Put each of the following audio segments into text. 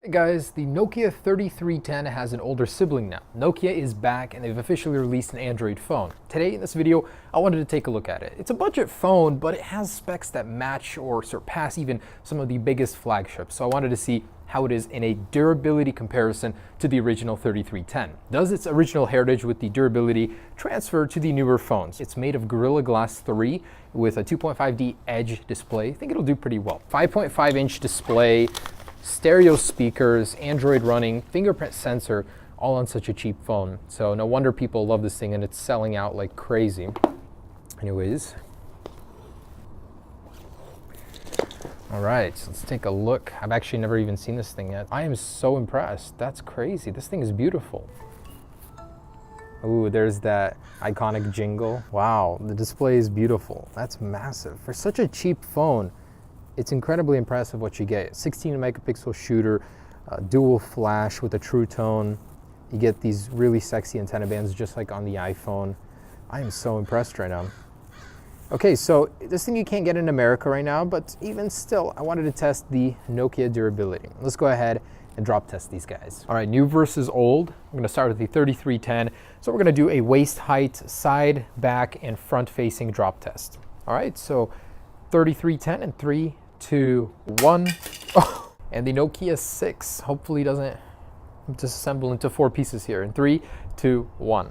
Hey guys, the Nokia 3310 has an older sibling now. Nokia is back and they've officially released an Android phone. Today in this video, I wanted to take a look at it. It's a budget phone, but it has specs that match or surpass even some of the biggest flagships. So I wanted to see how it is in a durability comparison to the original 3310. Does its original heritage with the durability transfer to the newer phones? It's made of Gorilla Glass 3 with a 2.5D Edge display. I think it'll do pretty well. 5.5-inch display, stereo speakers, Android running, fingerprint sensor, all on such a cheap phone. So no wonder people love this thing and it's selling out like crazy. Anyways. All right, so let's take a look. I've actually never even seen this thing yet. I am so impressed. That's crazy. This thing is beautiful. Ooh, there's that iconic jingle. Wow, the display is beautiful. That's massive. For such a cheap phone, it's incredibly impressive what you get. 16 megapixel shooter, dual flash with a True Tone. You get these really sexy antenna bands just like on the iPhone. I am so impressed right now. Okay, so this thing you can't get in America right now, but even still, I wanted to test the Nokia durability. Let's go ahead and drop test these guys. All right, new versus old. I'm gonna start with the 3310. So we're gonna do a waist height, side, back, and front facing drop test. All right, so 3310 and 3, 2, 1. Oh, and the Nokia 6 hopefully doesn't disassemble into 4 pieces here. In 3, 2, 1.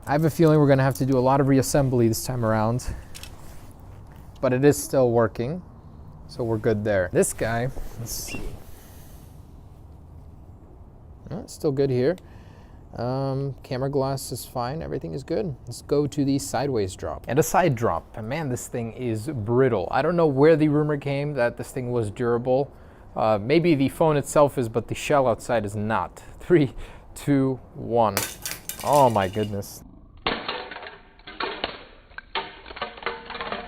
I have a feeling we're gonna have to do a lot of reassembly this time around, but it is still working, so we're good there. This guy, let's see. Oh, it's still good here. Camera glass is fine, everything is good. Let's go to the sideways drop. And a side drop, and man, this thing is brittle. I don't know where the rumor came that this thing was durable. Maybe the phone itself is, but the shell outside is not. 3, 2, 1. Oh my goodness.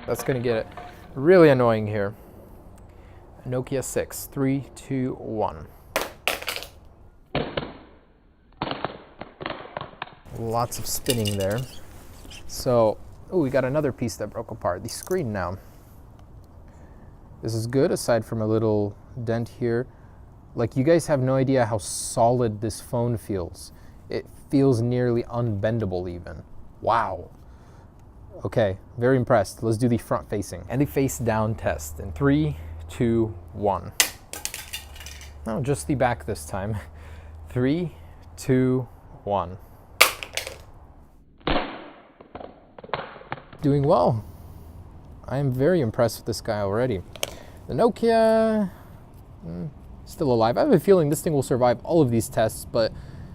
That's gonna get it really annoying here. Nokia 6, 3, 2, 1. Lots of spinning there. So, oh, we got another piece that broke apart. The screen now. This is good, aside from a little dent here. Like, you guys have no idea how solid this phone feels. It feels nearly unbendable even. Wow. Okay, very impressed. Let's do the front facing and the face down test in 3, 2, 1. No, just the back this time. 3, 2, 1. Doing well. I am very impressed with this guy already. The Nokia, still alive. I have a feeling this thing will survive all of these tests, but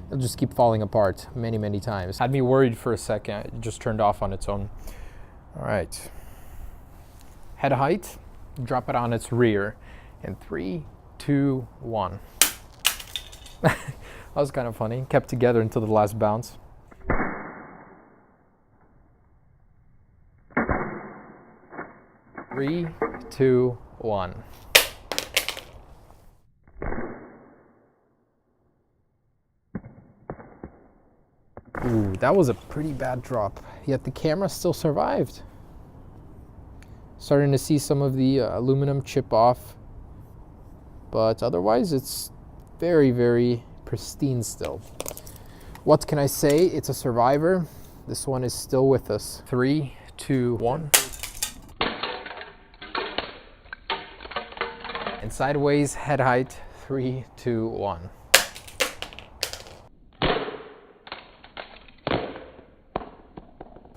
it'll just keep falling apart many, many times. Had me worried for a second. It just turned off on its own. All right. Head height, drop it on its rear in 3, 2, 1. That was kind of funny. Kept together until the last bounce. Three, 2, 1. Ooh, that was a pretty bad drop, yet the camera still survived. Starting to see some of the aluminum chip off, but otherwise it's very, very pristine still. What can I say? It's a survivor. This one is still with us. 3, 2, 1. And sideways, head height, 3, 2, 1.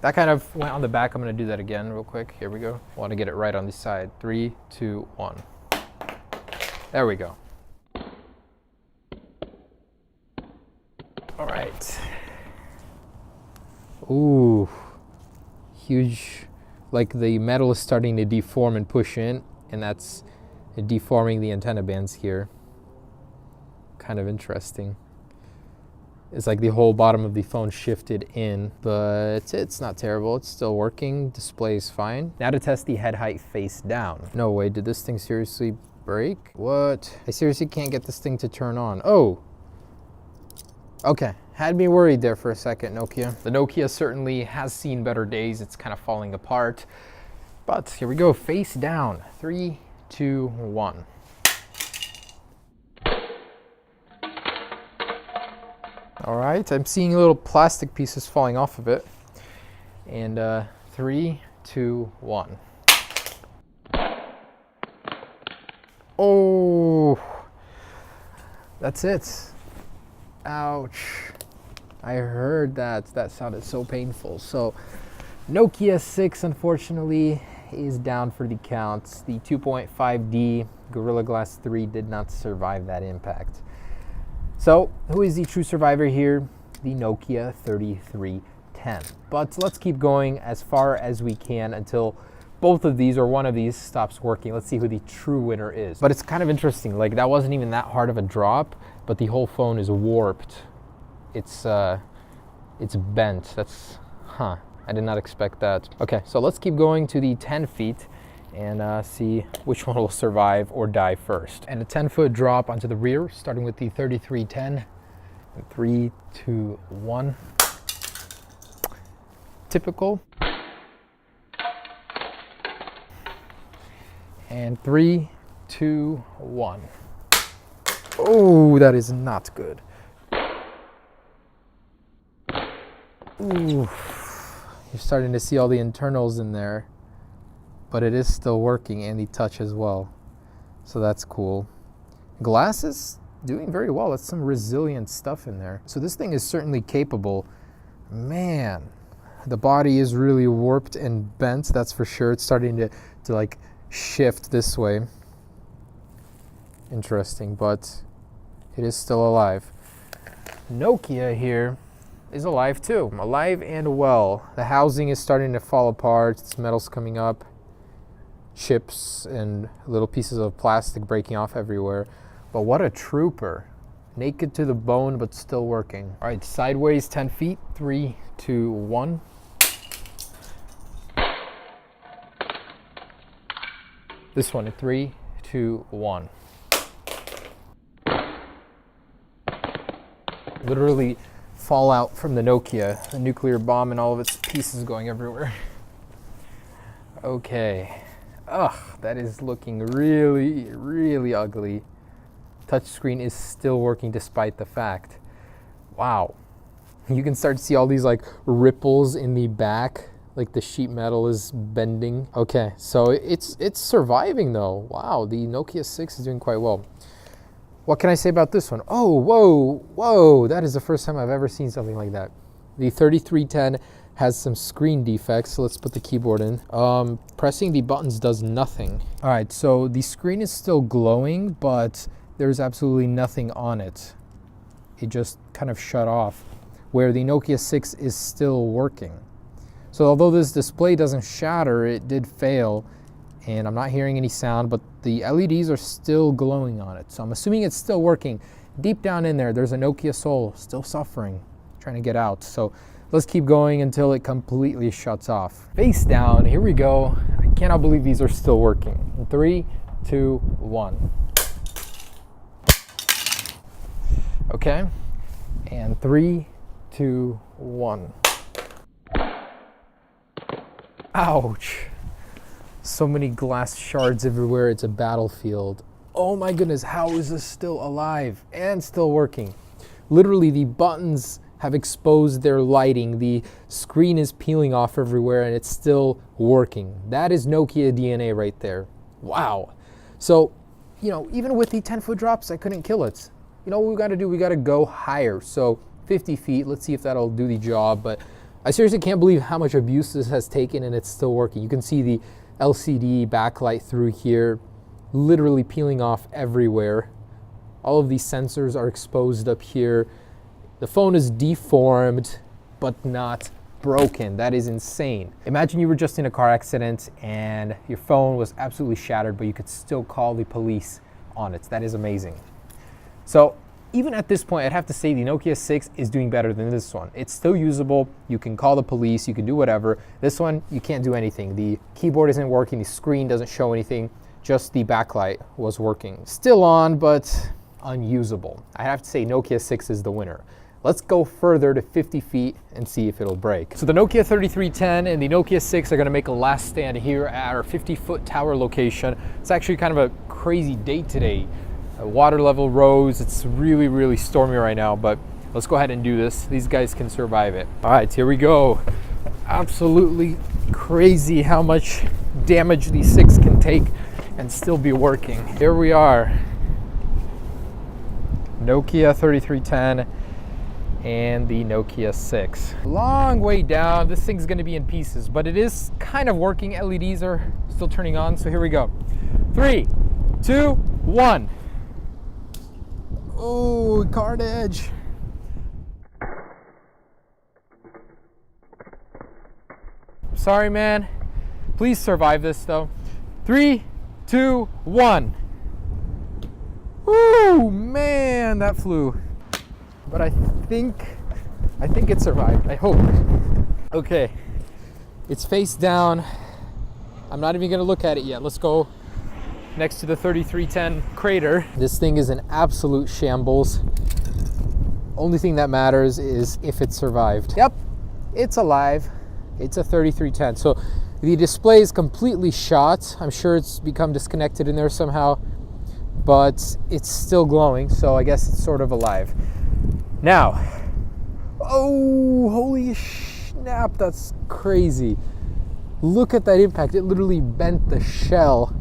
That kind of went on the back. I'm gonna do that again real quick. Here we go. I want to get it right on the side. 3, 2, 1. There we go. All right. Ooh, huge. Like the metal is starting to deform and push in, and that's deforming the antenna bands here. Kind of interesting. It's like the whole bottom of the phone shifted in, but it's not terrible. It's still working. Display is fine. Now to test the head height face down. No way, did this thing seriously break? What? I seriously can't get this thing to turn on. Oh, okay. Had me worried there for a second, Nokia. The Nokia certainly has seen better days. It's kind of falling apart, but here we go. Face down. 3, 2, 1. All right, I'm seeing little plastic pieces falling off of it. And 3, 2, 1. Oh, that's it. Ouch. I heard that. That sounded so painful. So Nokia 6, unfortunately, is down for the count. The 2.5D Gorilla Glass 3 did not survive that impact. So who is the true survivor here? The Nokia 3310. But let's keep going as far as we can until both of these or one of these stops working. Let's see who the true winner is. But it's kind of interesting. Like, that wasn't even that hard of a drop, but the whole phone is warped. It's bent. I did not expect that. Okay, so let's keep going to the 10 feet and see which one will survive or die first. And a 10-foot drop onto the rear, starting with the 3310. And 3, 2, 1. Typical. And 3, 2, 1. Oh, that is not good. Ooh, you're starting to see all the internals in there, but it is still working, and the touch as well. So that's cool. Glass is doing very well. That's some resilient stuff in there. So this thing is certainly capable. Man, the body is really warped and bent, that's for sure. It's starting to like shift this way. Interesting, but it is still alive. Nokia here is alive too, alive and well. The housing is starting to fall apart. Its metal's coming up, chips and little pieces of plastic breaking off everywhere. But what a trooper. Naked to the bone, but still working. All right, sideways 10 feet, 3, 2, 1. This one at 3, 2, 1. Literally fallout from the Nokia, the nuclear bomb and all of its pieces going everywhere. Okay. Ugh, that is looking really, really ugly. Touchscreen is still working despite the fact. Wow. You can start to see all these like ripples in the back, like the sheet metal is bending. Okay, so it's surviving though. Wow, the Nokia 6 is doing quite well. What can I say about this one? Oh, whoa, that is the first time I've ever seen something like that. The 3310 has some screen defects, so let's put the keyboard in. Pressing the buttons does nothing. All right, so the screen is still glowing, but there's absolutely nothing on it. It just kind of shut off, where the Nokia 6 is still working. So although this display doesn't shatter, it did fail, and I'm not hearing any sound, but the LEDs are still glowing on it. So I'm assuming it's still working. Deep down in there, there's a Nokia soul still suffering, trying to get out. So let's keep going until it completely shuts off. Face down, here we go. I cannot believe these are still working. In 3, 2, 1. Okay, and 3, 2, 1. Ouch. So many glass shards everywhere. It's a battlefield. Oh my goodness, how is this still alive and still working? Literally, the buttons have exposed their lighting. The screen is peeling off everywhere and it's still working. That is Nokia DNA right there. Wow. So, even with the 10-foot drops, I couldn't kill it. You know what we got to do? We got to go higher. So 50 feet, let's see if that'll do the job. But I seriously can't believe how much abuse this has taken and it's still working. You can see the LCD backlight through here, literally peeling off everywhere. All of these sensors are exposed up here. The phone is deformed, but not broken. That is insane. Imagine you were just in a car accident and your phone was absolutely shattered, but you could still call the police on it. That is amazing. So even at this point, I'd have to say the Nokia 6 is doing better than this one. It's still usable. You can call the police. You can do whatever. This one, you can't do anything. The keyboard isn't working. The screen doesn't show anything. Just the backlight was working. Still on, but unusable. I have to say Nokia 6 is the winner. Let's go further to 50 feet and see if it'll break. So the Nokia 3310 and the Nokia 6 are gonna make a last stand here at our 50-foot tower location. It's actually kind of a crazy day today. Water level rose. It's really, really stormy right now, but Let's go ahead and do this. These guys can survive it. All right, here we go. Absolutely crazy how much damage these 6 can take and still be working. Here we are. Nokia 3310 and the Nokia 6. Long way down. This thing's gonna be in pieces, but it is kind of working. LEDs are still turning on, so here we go. 3, 2, 1. Oh, carnage. Sorry, man. Please survive this, though. 3, 2, 1. Woo, man, that flew. But I think it survived. I hope. Okay, it's face down. I'm not even gonna look at it yet. Let's go next to the 3310 crater. This thing is an absolute shambles. Only thing that matters is if it survived. Yep, it's alive. It's a 3310. So the display is completely shot. I'm sure it's become disconnected in there somehow, but it's still glowing, so I guess it's sort of alive. Now, oh, holy snap, that's crazy. Look at that impact. It literally bent the shell,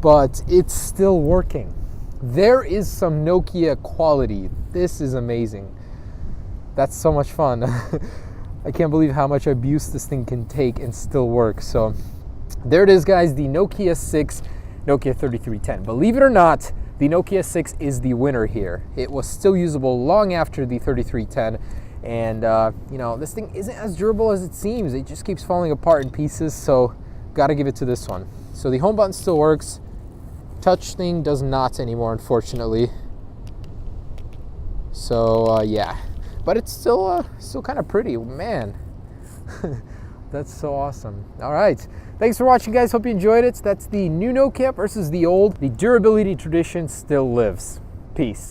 but it's still working. There is some Nokia quality. This is amazing. That's so much fun. I can't believe how much abuse this thing can take and still work. So there it is, guys, the Nokia 6, Nokia 3310. Believe it or not, the Nokia 6 is the winner here. It was still usable long after the 3310. And, you know, this thing isn't as durable as it seems. It just keeps falling apart in pieces, so gotta give it to this one. So the home button still works. Touch thing does not anymore, unfortunately. So, yeah. But it's still kind of pretty, man. That's so awesome. All right. Thanks for watching, guys. Hope you enjoyed it. That's the new Nokia versus the old. The durability tradition still lives. Peace.